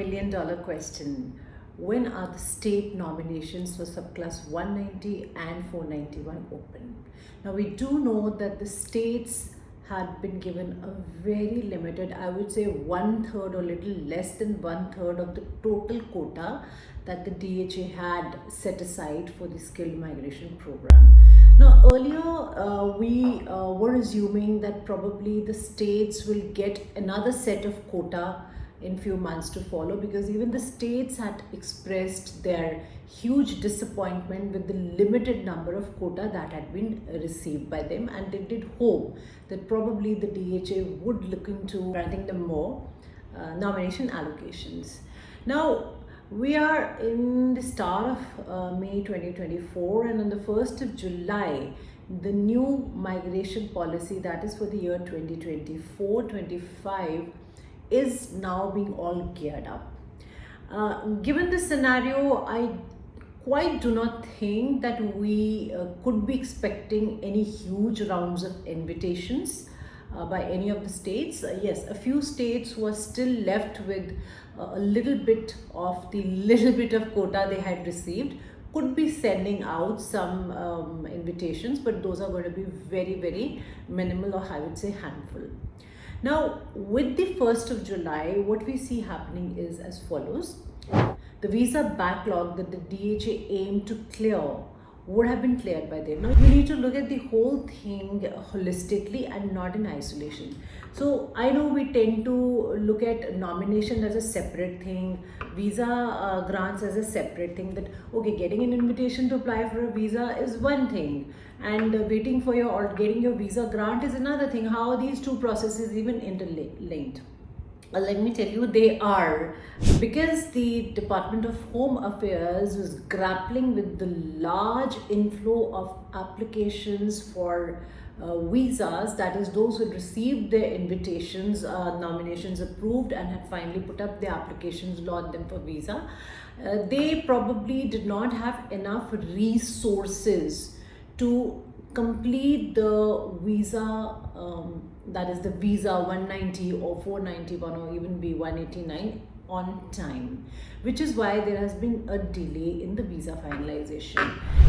million question. When are the state nominations for subclass 190 and 491 open? Now we do know that the states had been given a very limited, I would say 1/3 or little less than 1/3 of the total quota that the DHA had set aside for the skilled migration program. Now earlier we were assuming that probably the states will get another set of quota in few months to follow, because even the states had expressed their huge disappointment with the limited number of quota that had been received by them, and they did hope that probably the DHA would look into granting them more nomination allocations. Now we are in the start of May 2024, and on the 1st of July the new migration policy, that is for the year 2024-25, is now being all geared up. Given the scenario, I quite do not think that we could be expecting any huge rounds of invitations by any of the states. Yes, a few states were still left with a little bit of quota they had received could be sending out some invitations, but those are going to be very, very minimal, or I would say handful. Now, with the 1st of July, what we see happening is as follows. The visa backlog that the DHA aimed to clear would have been cleared by them. Now, you need to look at the whole thing holistically and not in isolation. So, I know we tend to look at nomination as a separate thing, visa grants as a separate thing, that, okay, getting an invitation to apply for a visa is one thing, and waiting for your or getting your visa grant is another thing. How are these two processes even interlinked? Well, let me tell you, they are, because the Department of Home Affairs was grappling with the large inflow of applications for visas, that is those who had received their invitations, nominations approved, and had finally put up their applications, lodged them for visa. They probably did not have enough resources to complete the visa, that is the visa 190 or 491 or even B189 on time, which is why there has been a delay in the visa finalization.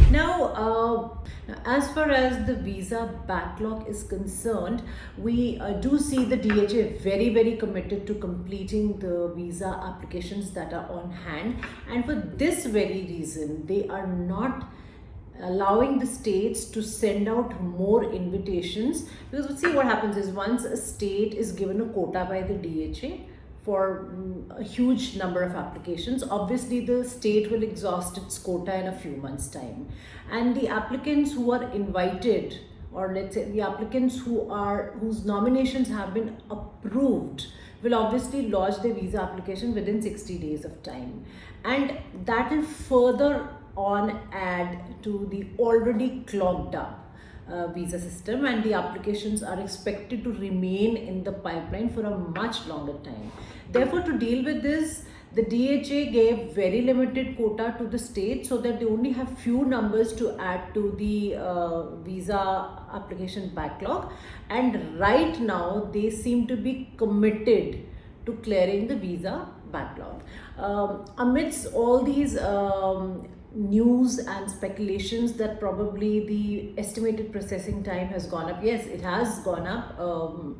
Now, as far as the visa backlog is concerned, we do see the DHA very, very committed to completing the visa applications that are on hand, and for this very reason they are not allowing the states to send out more invitations. Because see, what happens is, once a state is given a quota by the DHA for a huge number of applications, obviously the state will exhaust its quota in a few months' time, and the applicants who are invited, or let's say the applicants whose nominations have been approved, will obviously lodge their visa application within 60 days of time, and that will further on add to the already clogged up visa system, and the applications are expected to remain in the pipeline for a much longer time. Therefore, to deal with this, the DHA gave very limited quota to the states so that they only have few numbers to add to the visa application backlog, and right now they seem to be committed to clearing the visa backlog. Amidst all these news and speculations that probably the estimated processing time has gone up. Yes, it has gone up.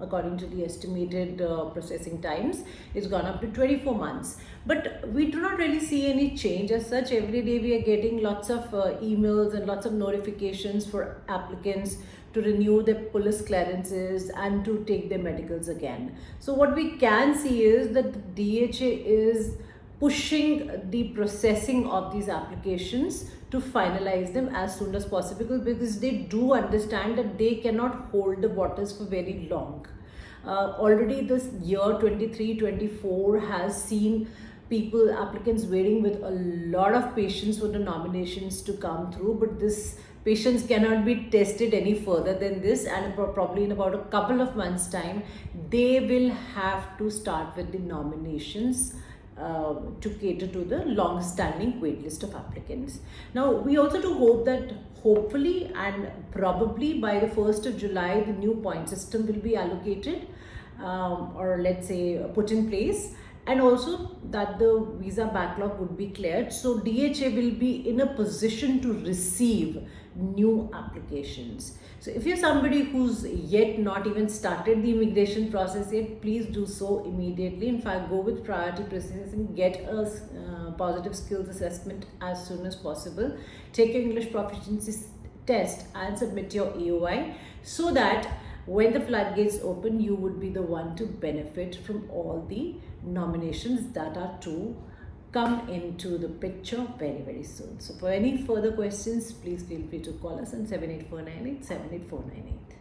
According to the estimated processing times, it's gone up to 24 months. But we do not really see any change as such. Every day we are getting lots of emails and lots of notifications for applicants to renew their police clearances and to take their medicals again. So what we can see is that the DHA is pushing the processing of these applications to finalize them as soon as possible, because they do understand that they cannot hold the waters for very long. Already this year 23-24 has seen applicants waiting with a lot of patience for the nominations to come through, but this patience cannot be tested any further than this, and probably in about a couple of months' time they will have to start with the nominations to cater to the long-standing wait list of applicants. Now, we also do hope that hopefully and probably by the 1st of July, the new point system will be allocated or let's say put in place, and also that the visa backlog would be cleared, so DHA will be in a position to receive new applications. So if you're somebody who's yet not even started the immigration process yet, please do so immediately. In fact, go with priority processing, get a positive skills assessment as soon as possible, take your English proficiency test and submit your EOI, so that when the floodgates open, you would be the one to benefit from all the nominations that are to come into the picture very, very soon. So for any further questions, please feel free to call us on 78498 78498.